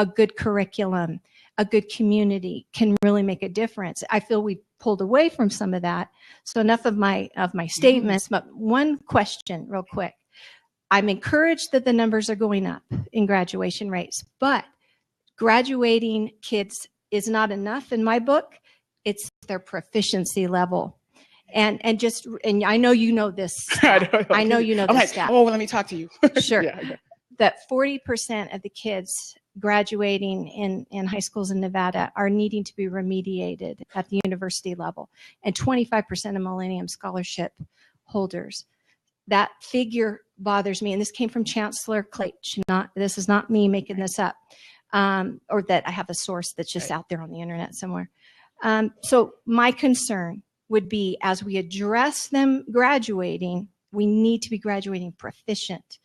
a good curriculum, a good community can really make a difference. I feel we pulled away from some of that. So enough of my statements, but one question real quick. I'm encouraged that the numbers are going up in graduation rates, but graduating kids is not enough in my book. It's their proficiency level. And I know you know this. I know you know this stat. Oh, well, let me talk to you. Sure. Yeah. That 40% of the kids graduating in high schools in Nevada are needing to be remediated at the university level, and 25% of Millennium Scholarship holders. That figure bothers me, and this came from Chancellor Klaich. This is not me making this up, or that I have a source that's just out there on the internet somewhere. So my concern would be, as we address them graduating, we need to be graduating proficient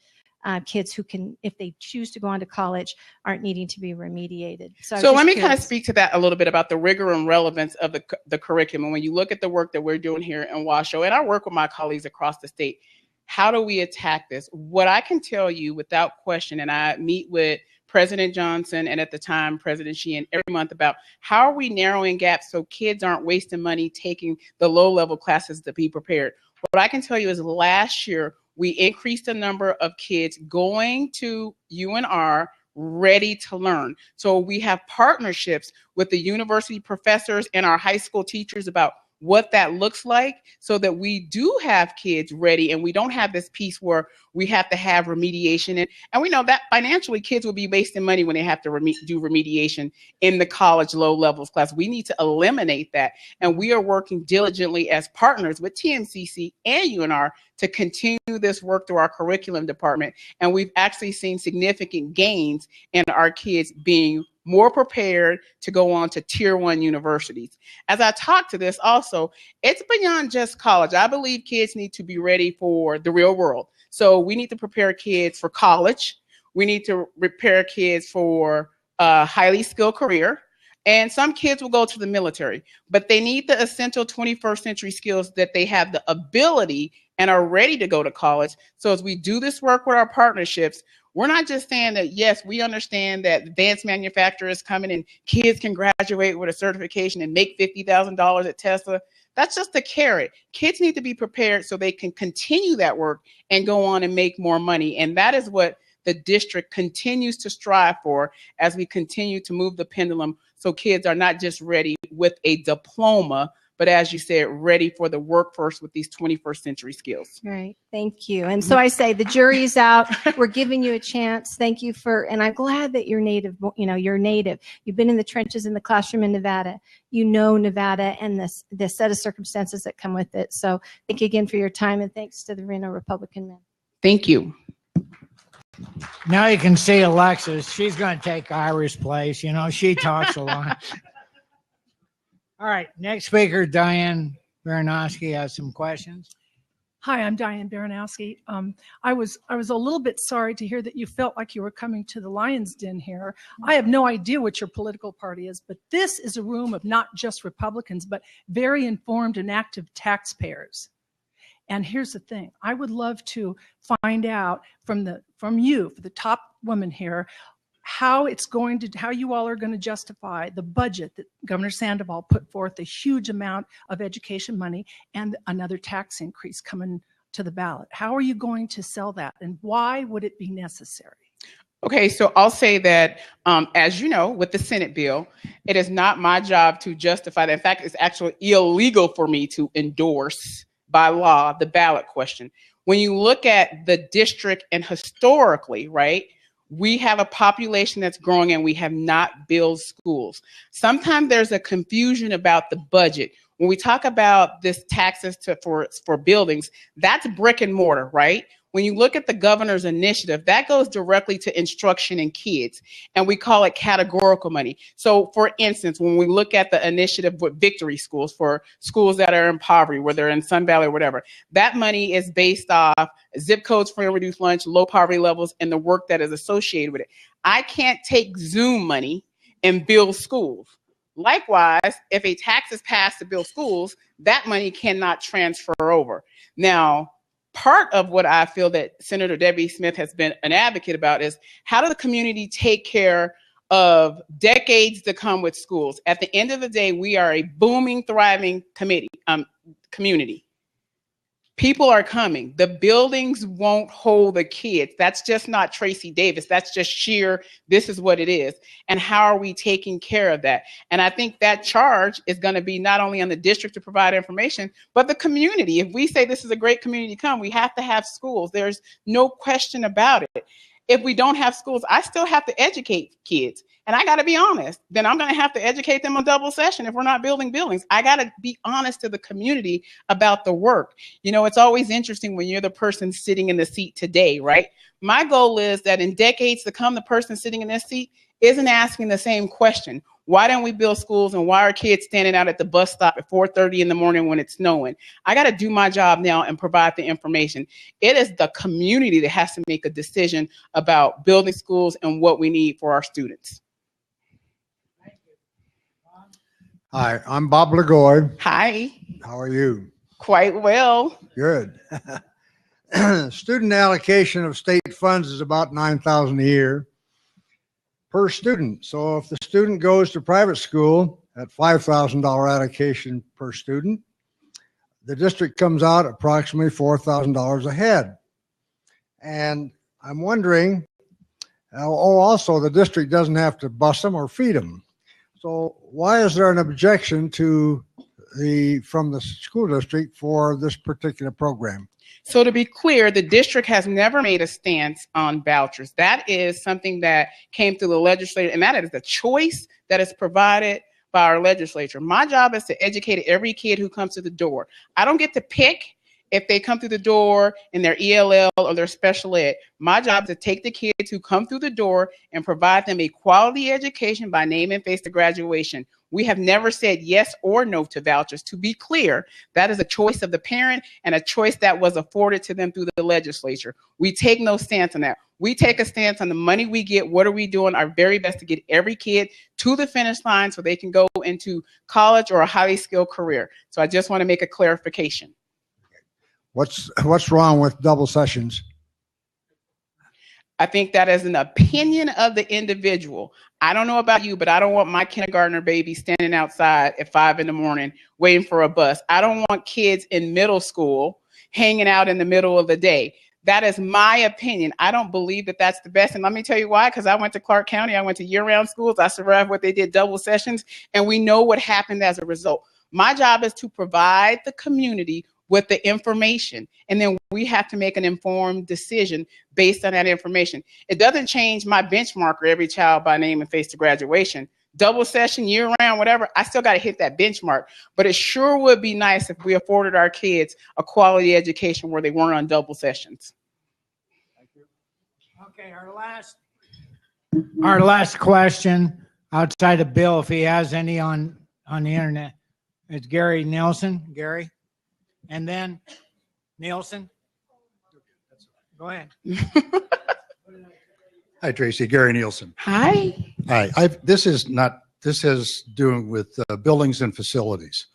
kids who can, if they choose to go on to college, aren't needing to be remediated. So let me kind of speak to that a little bit about the rigor and relevance of the curriculum. When you look at the work that we're doing here in Washoe, and I work with my colleagues across the state, how do we attack this? What I can tell you without question, and I meet with President Johnson and at the time President Sheehan every month about how are we narrowing gaps so kids aren't wasting money taking the low-level classes to be prepared. What I can tell you is last year we increased the number of kids going to UNR ready to learn. So we have partnerships with the university professors and our high school teachers about what that looks like so that we do have kids ready and we don't have this piece where we have to have remediation. And we know that financially kids will be wasting money when they have to do remediation in the college low levels class. We need to eliminate that. And we are working diligently as partners with TMCC and UNR to continue this work through our curriculum department. And we've actually seen significant gains in our kids being more prepared to go on to tier 1 universities. As I talk to this also, it's beyond just college. I believe kids need to be ready for the real world. So we need to prepare kids for college. We need to prepare kids for a highly skilled career. And some kids will go to the military, but they need the essential 21st century skills that they have the ability and are ready to go to college. So as we do this work with our partnerships, we're not just saying that, yes, we understand that advanced manufacturing is coming and kids can graduate with a certification and make $50,000 at Tesla. That's just a carrot. Kids need to be prepared so they can continue that work and go on and make more money. And that is what the district continues to strive for as we continue to move the pendulum so kids are not just ready with a diploma, but as you said, ready for the workforce with these 21st century skills. Right. Thank you. And so I say the jury's out. We're giving you a chance. Thank you and I'm glad that you're native. You're native. You've been in the trenches in the classroom in Nevada. You know Nevada and the set of circumstances that come with it. So thank you again for your time, and thanks to the Reno Republican men. Thank you. Now you can see Alexis. She's going to take Ira's place. She talks a lot. All right, next speaker, Diane Baranowski, has some questions. Hi, I'm Diane Baranowski. I was a little bit sorry to hear that you felt like you were coming to the lion's den here. I have no idea what your political party is, but this is a room of not just Republicans, but very informed and active taxpayers. And here's the thing, I would love to find out from you, for the top woman here, how you all are going to justify the budget that Governor Sandoval put forth, a huge amount of education money and another tax increase coming to the ballot. How are you going to sell that, and why would it be necessary? Okay, so I'll say that, as you know, with the Senate bill, it is not my job to justify that. In fact, it's actually illegal for me to endorse by law the ballot question. When you look at the district and historically, right, we have a population that's growing and we have not built schools. Sometimes there's a confusion about the budget. When we talk about this taxes for buildings, that's brick and mortar, right? When you look at the governor's initiative, that goes directly to instruction and kids, and we call it categorical money. So for instance, when we look at the initiative with victory schools for schools that are in poverty, whether they're in Sun Valley or whatever, that money is based off zip codes for reduced lunch, low poverty levels, and the work that is associated with it. I can't take Zoom money and build schools. Likewise, if a tax is passed to build schools, that money cannot transfer over. Now, part of what I feel that Senator Debbie Smith has been an advocate about is how does the community take care of decades to come with schools. At the end of the day, we are a booming, thriving community. People are coming. The buildings won't hold the kids. That's just not Traci Davis. That's just sheer, this is what it is. And how are we taking care of that? And I think that charge is going to be not only on the district to provide information, but the community. If we say this is a great community to come, we have to have schools. There's no question about it. If we don't have schools, I still have to educate kids. And I got to be honest, then I'm going to have to educate them on double session if we're not building buildings. I got to be honest to the community about the work. You know, it's always interesting when you're the person sitting in the seat today, right? My goal is that in decades to come, the person sitting in this seat isn't asking the same question. Why don't we build schools, and why are kids standing out at the bus stop at 4:30 in the morning when it's snowing? I got to do my job now and provide the information. It is the community that has to make a decision about building schools and what we need for our students. Hi, I'm Bob Lagoy. Hi. How are you? Quite well. Good. Student allocation of state funds is about $9,000 a year per student. So if the student goes to private school at $5,000 allocation per student, the district comes out approximately $4,000 ahead. And I'm wondering, also the district doesn't have to bus them or feed them. So why is there an objection from the school district for this particular program? So to be clear, the district has never made a stance on vouchers. That is something that came through the legislature, and that is the choice that is provided by our legislature. My job is to educate every kid who comes to the door. I don't get to pick if they come through the door in their ELL or their special ed. My job is to take the kids who come through the door and provide them a quality education by name and face to graduation. We have never said yes or no to vouchers. To be clear, that is a choice of the parent and a choice that was afforded to them through the legislature. We take no stance on that. We take a stance on the money we get. What are we doing our very best to get every kid to the finish line so they can go into college or a highly skilled career? So I just want to make a clarification. What's wrong with double sessions? I think that is an opinion of the individual. I don't know about you, but I don't want my kindergartner baby standing outside at 5 in the morning waiting for a bus. I don't want kids in middle school hanging out in the middle of the day. That is my opinion. I don't believe that that's the best. And let me tell you why, because I went to Clark County. I went to year-round schools. I survived what they did, double sessions, and we know what happened as a result. My job is to provide the community with the information, and then we have to make an informed decision based on that information. It doesn't change my benchmarker, every child by name and face to graduation. Double session, year round, whatever, I still got to hit that benchmark. But it sure would be nice if we afforded our kids a quality education where they weren't on double sessions. Thank you. Okay, our last question outside of Bill, if he has any on the internet, it's Gary Nielsen. Gary? And then Nielsen. Go ahead. Hi, Traci. Gary Nielsen. Hi. Hi. This has doing with buildings and facilities.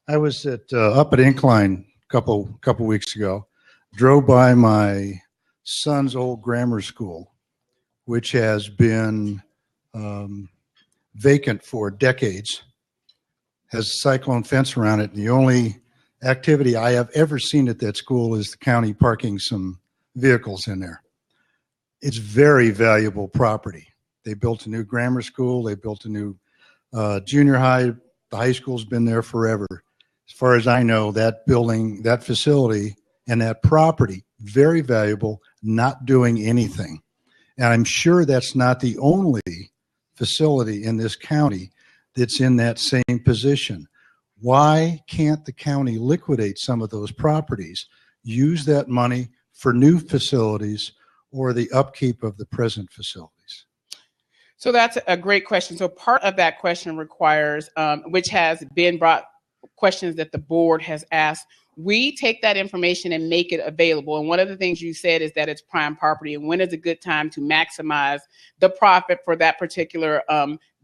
I was up at Incline a couple weeks ago. Drove by my son's old grammar school, which has been vacant for decades. Has a cyclone fence around it, and the only activity I have ever seen at that school is the county parking some vehicles in there. It's very valuable property. They built a new grammar school. They built a new junior high. The high school's been there forever. As far as I know, that building, that facility, and that property, very valuable, not doing anything. And I'm sure that's not the only facility in this county that's in that same position. Why can't the county liquidate some of those properties, use that money for new facilities or the upkeep of the present facilities? So that's a great question. So part of that question requires, which has been brought, questions that the board has asked. We take that information and make it available. And one of the things you said is that it's prime property, and when is a good time to maximize the profit for that particular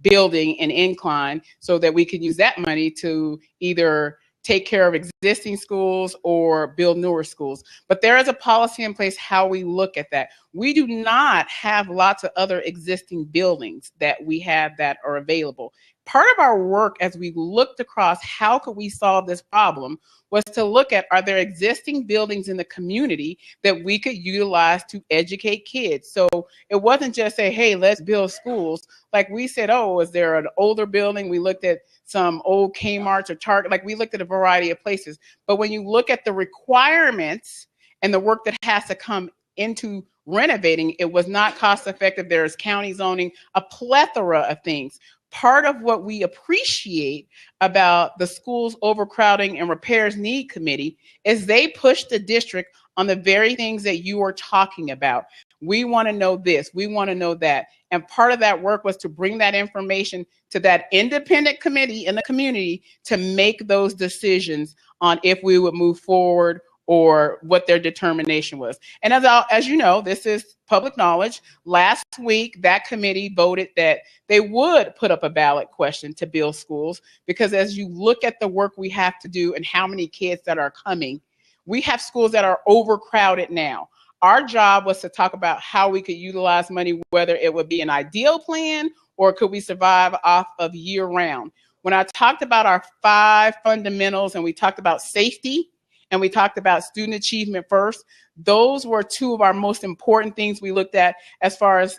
building and incline so that we can use that money to either take care of existing existing schools or build newer schools. But there is a policy in place how we look at that. We do not have lots of other existing buildings that we have that are available. Part of our work as we looked across how could we solve this problem was to look at, are there existing buildings in the community that we could utilize to educate kids? So it wasn't just say, hey, let's build schools. Like we said, oh, is there an older building? We looked at some old Kmart's or Target. Like we looked at a variety of places. But when you look at the requirements and the work that has to come into renovating, it was not cost effective. There's county zoning, a plethora of things. Part of what we appreciate about the schools overcrowding and repairs need committee is they push the district on the very things that you are talking about. We want to know this, we want to know that. And part of that work was to bring that information to that independent committee in the community to make those decisions on if we would move forward or what their determination was. And as you know, this is public knowledge. Last week, that committee voted that they would put up a ballot question to build schools, because as you look at the work we have to do and how many kids that are coming, we have schools that are overcrowded now. Our job was to talk about how we could utilize money, whether it would be an ideal plan or could we survive off of year round. When I talked about our 5 fundamentals and we talked about safety, and we talked about student achievement first, those were 2 of our most important things we looked at as far as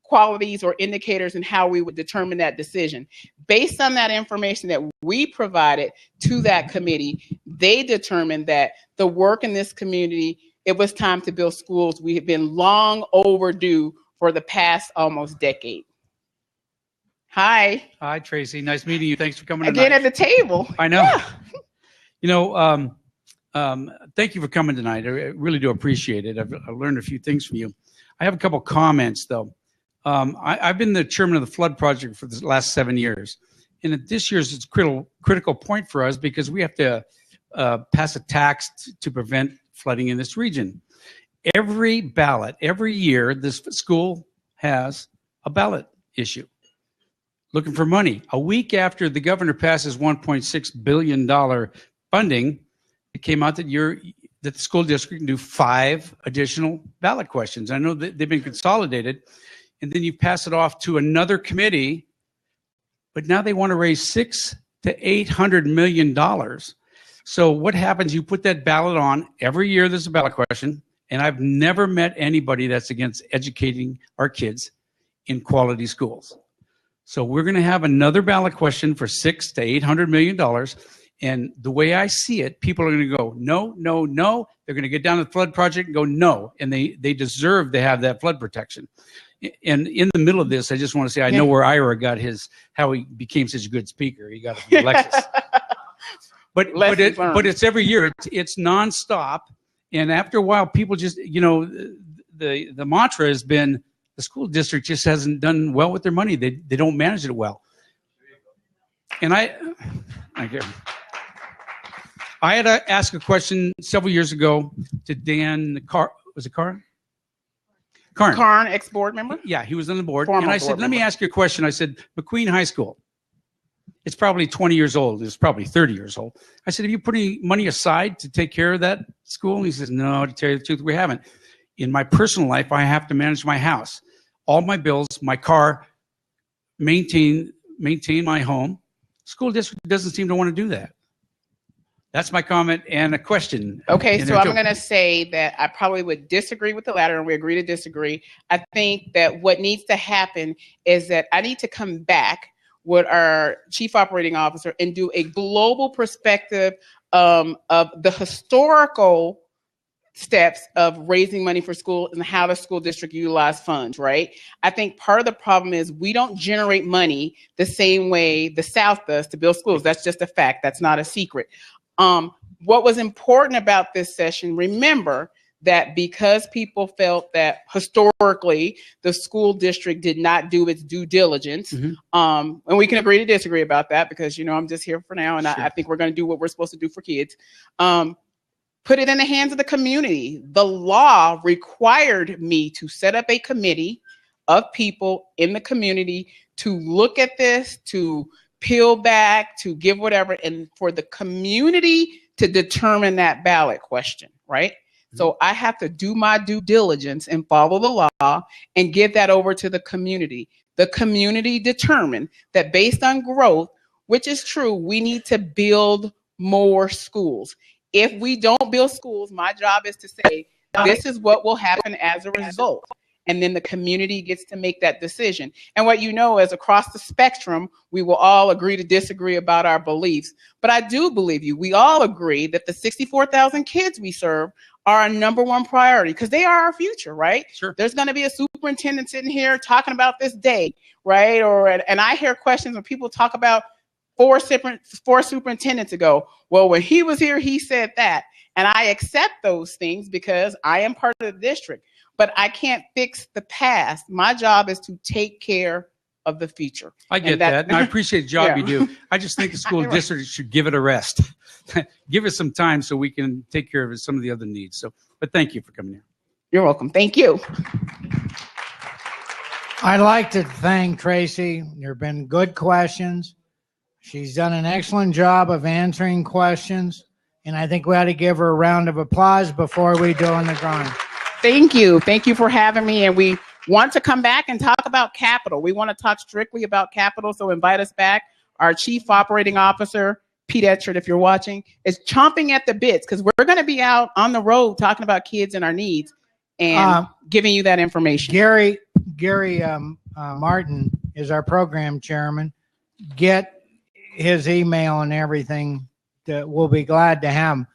qualities or indicators and how we would determine that decision. Based on that information that we provided to that committee, they determined that the work in this community, it was time to build schools. We have been long overdue for the past almost decade. Hi. Hi, Traci. Nice meeting you. Thanks for coming again tonight. at the table. I know. Yeah. You know, thank you for coming tonight. I really do appreciate it. I've learned a few things from you. I have a couple comments, though. I've been the chairman of the flood project for the last 7 years. And at this year's it's a critical point for us because we have to pass a tax to prevent flooding in this region. Every ballot, every year, this school has a ballot issue looking for money. A week after the governor passes $1.6 billion funding, it came out that the school district can do 5 additional ballot questions. I know that they've been consolidated, and then you pass it off to another committee, but now they want to raise $600 to $800 million. So what happens? You put that ballot on every year. There's a ballot question, and I've never met anybody that's against educating our kids in quality schools. So we're going to have another ballot question for $600 to $800 million. And the way I see it, people are going to go, no, no, no. They're going to get down to the flood project and go, no. And they deserve to have that flood protection. And in the middle of this, I just want to say, I know where Ira got how he became such a good speaker. He got it from Alexis. but it's every year. It's nonstop. And after a while, people just, the mantra has been, the school district just hasn't done well with their money. They don't manage it well. And I had to ask a question several years ago to Dan was it Carn? Carn, ex-board member? Yeah, he was on the board. Former and I said, let me ask you a question. I said, McQueen High School, it's probably 20 years old. It's probably 30 years old. I said, have you put any money aside to take care of that school? And he says, no, to tell you the truth, we haven't. In my personal life, I have to manage my house, all my bills, my car, maintain my home. School district doesn't seem to want to do that. That's my comment and a question. Okay, so I'm going to say that I probably would disagree with the latter, and we agree to disagree. I think that what needs to happen is that I need to come back with our chief operating officer and do a global perspective of the historical steps of raising money for school and how the school district utilize funds, right? I think part of the problem is we don't generate money the same way the South does to build schools. That's just a fact. That's not a secret. What was important about this session, remember that because people felt that historically the school district did not do its due diligence, and we can agree to disagree about that because, I'm just here for now, and sure. I think we're going to do what we're supposed to do for kids. Put it in the hands of the community. The law required me to set up a committee of people in the community to look at this, to peel back, to give whatever, and for the community to determine that ballot question, right? So I have to do my due diligence and follow the law and give that over to the community. The community determined that based on growth, which is true, we need to build more schools. If we don't build schools, my job is to say, this is what will happen as a result. And then the community gets to make that decision. And what you know is across the spectrum, we will all agree to disagree about our beliefs. But I do believe you. We all agree that the 64,000 kids we serve are our number one priority because they are our future, right? Sure. There's going to be a superintendent sitting here talking about this day, right? And I hear questions when people talk about four superintendents ago. Well, when he was here, he said that. And I accept those things because I am part of the district. But I can't fix the past. My job is to take care of the future. I get that. And I appreciate the job Yeah. you do. I just think the school Right. district should give it a rest. Give it some time so we can take care of some of the other needs. So, but thank you for coming here. You're welcome. Thank you. I'd like to thank Traci. There have been good questions. She's done an excellent job of answering questions. And I think we ought to give her a round of applause before we do on the drawing. Thank you. Thank you for having me. And we want to come back and talk about capital. We want to talk strictly about capital. So invite us back. Our Chief Operating Officer, Pete Etchard, if you're watching, is chomping at the bits because we're going to be out on the road talking about kids and our needs and giving you that information. Gary Martin is our program chairman. Get his email and everything. We'll be glad to have him.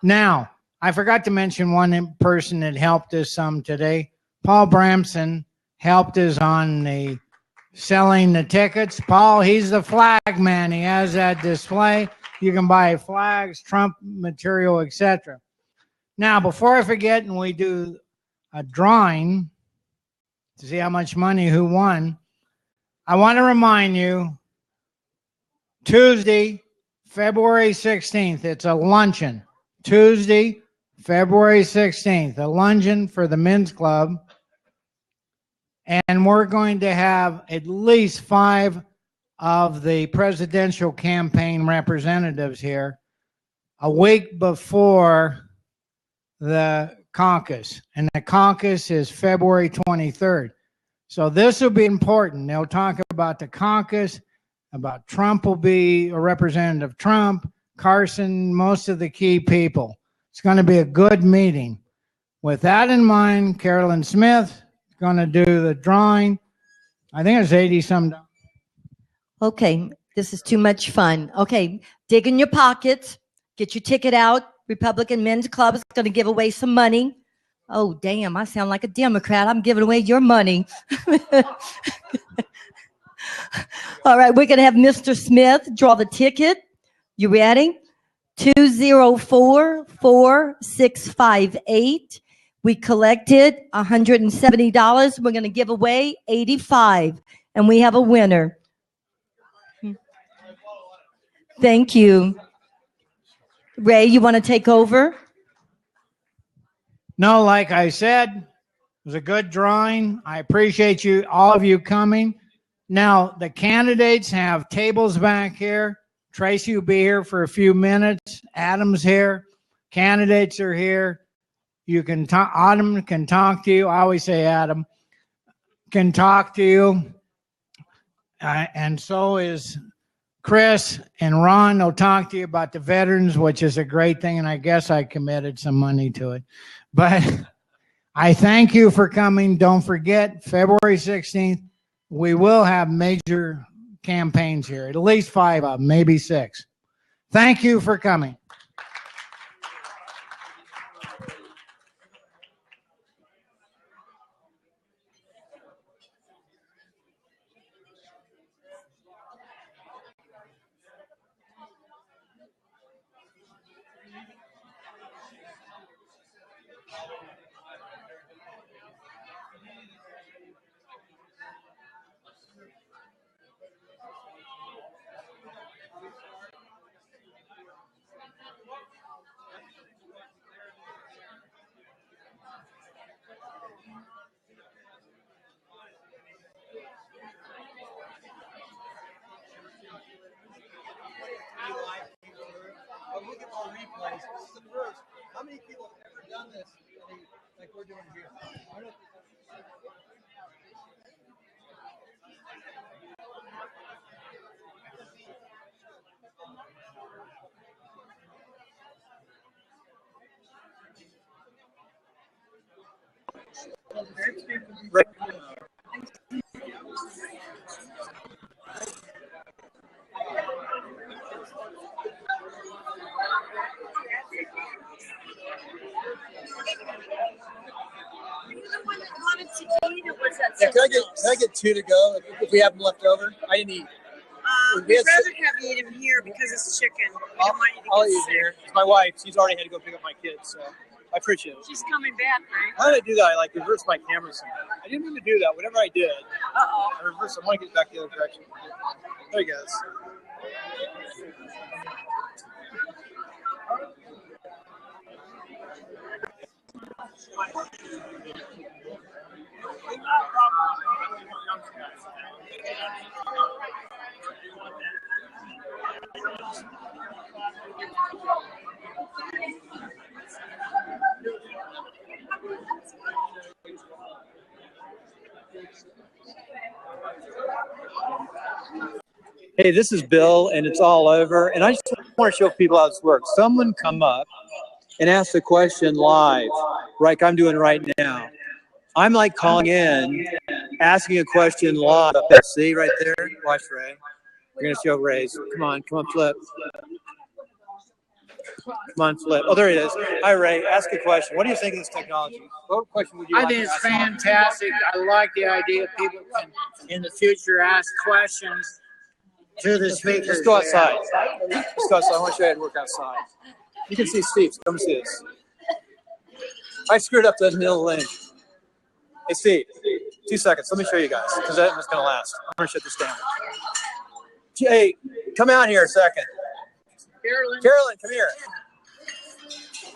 Now, I forgot to mention one person that helped us some today. Paul Bramson helped us on the selling the tickets. Paul, he's the flag man. He has that display. You can buy flags, Trump material, etc. Now, before I forget and we do a drawing to see how much money who won, I want to remind you, Tuesday, February 16th, it's a luncheon. Tuesday, February 16th, a luncheon for the men's club. And we're going to have at least 5 of the presidential campaign representatives here a week before the caucus. And the caucus is February 23rd. So this will be important. They'll talk about the caucus, about Trump will be a representative Trump, Carson, most of the key people. It's going to be a good meeting. With that in mind, Carolyn Smith is going to do the drawing. I think it's 80-some. Okay, this is too much fun. Okay, dig in your pockets, get your ticket out. Republican Men's Club is going to give away some money. Oh, damn, I sound like a Democrat. I'm giving away your money. All right, we're going to have Mr. Smith draw the ticket. You ready? 2044658. We collected $170. We're going to give away $85, and we have a winner. Thank you. Ray, you want to take over? No, like I said, it was a good drawing. I appreciate you, all of you coming. Now, the candidates have tables back here. Traci will be here for a few minutes. Adam's here. Candidates are here. You can talk. Adam can talk to you. I always say Adam can talk to you. And so is Chris and Ron. They'll talk to you about the veterans, which is a great thing. And I guess I committed some money to it. But I thank you for coming. Don't forget, February 16th, we will have major campaigns here, at least 5 of them, maybe 6. Thank you for coming. done this like we're doing here. Yeah, can I get two to go if we have them left over? I didn't eat. We'd rather have you eat them here because it's chicken. We don't want you to I'll get eat sick. here. It's my wife. She's already had to go pick up my kids, so I appreciate it. She's coming back, right? How did I do that? I like reversed my camera. I didn't mean to do that. Whatever I did, Uh-oh. I reversed. I want to get back the other direction. There he goes. Hey, this is Bill, and it's all over. And I just want to show people how this works. Someone come up and ask a question live, like I'm doing right now. I'm like calling in, asking a question live. See right there? Watch Ray. We're going to show Ray's. Come on, flip. Come on, flip. Oh, there he is. Hi, Ray. Ask a question. What do you think of this technology? What question would you I like think to it's ask? fantastic. I like the idea people can, in the future, ask questions to the speakers. Let's go outside. Let's go outside. I want to show you how to work outside. You can see Steve. Come see this. I screwed up the middle lane. Hey, Steve. 2 seconds. Let me show you guys, because that's going to last. I'm going to shut this down. Hey, come out here a second. Carolyn, come here.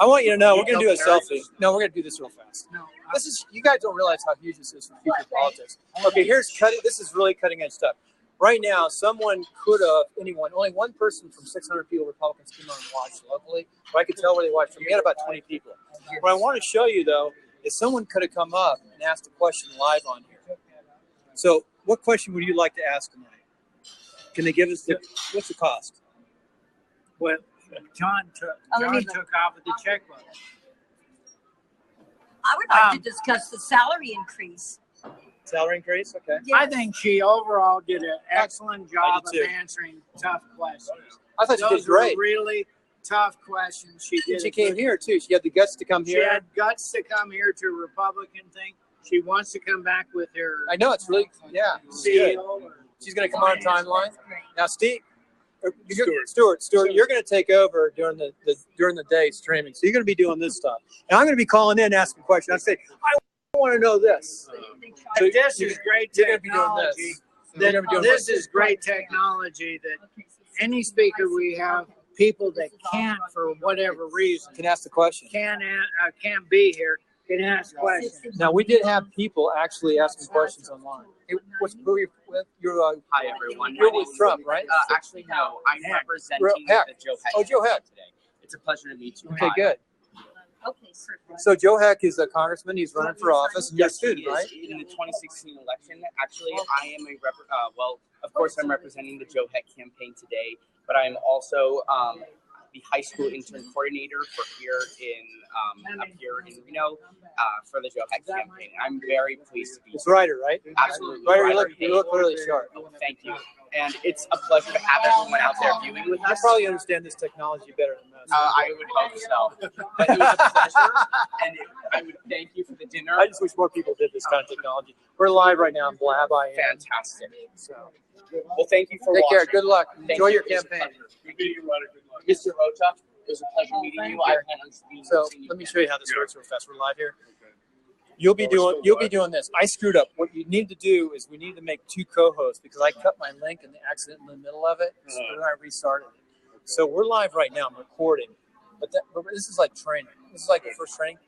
I want you to know we're going to do a selfie. No, we're going to do this real fast. This is, you guys don't realize how huge this is for future politics. Okay, this is really cutting edge stuff. Right now, someone could have, only one person from 600 people, Republicans, came on and watched locally. But I could tell where they watched from. We had about 20 people. What I want to show you, though, is someone could have come up and asked a question live on here. So what question would you like to ask tonight? Can they give us what's the cost? Well, John took off with the checkbook. I would like to discuss the salary increase. Salary increase? Okay. I think she overall did an excellent job of too. answering tough questions. I thought she Those did great. were really tough questions. She came here, too. She had the guts to come She here. had guts to come here to a Republican thing. She wants to come back with her I know, it's really, yeah. It's good. seal. She's going to come on timeline. Now, Steve, Stuart, you're going to take over during the day streaming. So you're going to be doing this stuff. And I'm going to be calling in, asking questions. I say, I want to know this. So This is great you're going to be doing this. technology. This is great technology that any speaker we have, people that can't, for whatever reason, Can ask the question. can't be here, can ask questions. Now, we did have people actually asking questions online. Hey, who are you with? You're, Hi, everyone. You're My with name is- Trump, right? Actually, no. I'm representing Heck. the Joe Heck Oh, Joe Heck. today. It's a pleasure to meet you. Okay, Hi. good. Okay, sir. So Joe Heck is a congressman. He's running for office. And you're a Yes, he student, is. right? In the 2016 election, actually, I am of course, I'm representing the Joe Heck campaign today, but I'm also the high school intern coordinator for here up here in Reno for the Joe Heck campaign. I'm very pleased to be It's Ryder, right? Absolutely. Ryder, you look really sharp. Oh, thank you. And it's a pleasure to have everyone out there viewing with I us. probably understand this technology better than most. I would hope so. But it was a pleasure, and I would thank you for the dinner. I just wish more people did this kind of technology. We're live right now on Blab IM. Fantastic. So Well, thank you for take watching. care. Good luck. Thank Enjoy you. your It was a campaign. pleasure. Mr. Rota, it was a pleasure meeting you. I plan on being So seeing let me show you how this works real fast. We're live here. You'll be doing this. I screwed up. What you need to do is we need to make two co-hosts because I cut my link in the accident in the middle of it. So then I restarted it. So we're live right now. I'm recording, but this is like training. This is like the first training.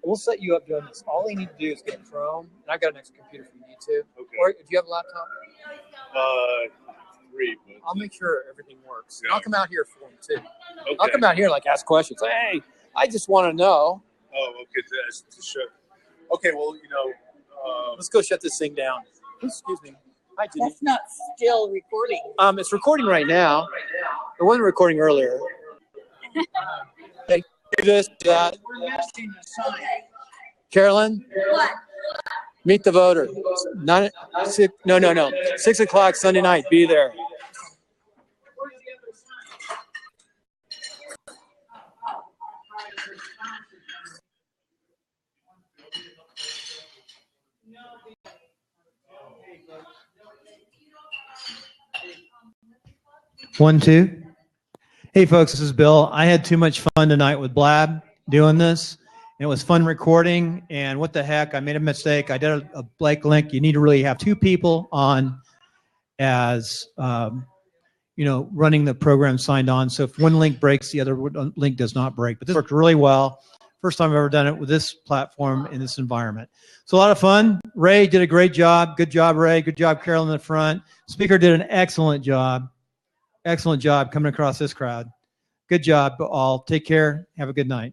We'll set you up doing this. All you need to do is get Chrome, and I got an extra computer if you need to. Okay. Or do you have a laptop? 3. But I'll make sure everything works. Yeah. I'll come out here for them too. okay. I'll come out here and like ask questions. Hey, I just want to know. Oh, okay. To show. Okay, well, let's go shut this thing down. Excuse me. Hi, Jenny. That's not still recording. It's recording right now. It wasn't recording earlier. Okay, do this, that. We're missing a sign. Carolyn, What? meet the voter. 6 o'clock Sunday night. Be there. One, two. Hey, folks, this is Bill. I had too much fun tonight with Blab doing this. It was fun recording, and what the heck, I made a mistake. I did a blank link. You need to really have two people on as, running the program signed on. So if one link breaks, the other link does not break. But this worked really well. First time I've ever done it with this platform in this environment. So a lot of fun. Ray did a great job. Good job, Ray. Good job, Carol in the front. Speaker did an excellent job. Excellent job coming across this crowd. Good job, all. Take care. Have a good night.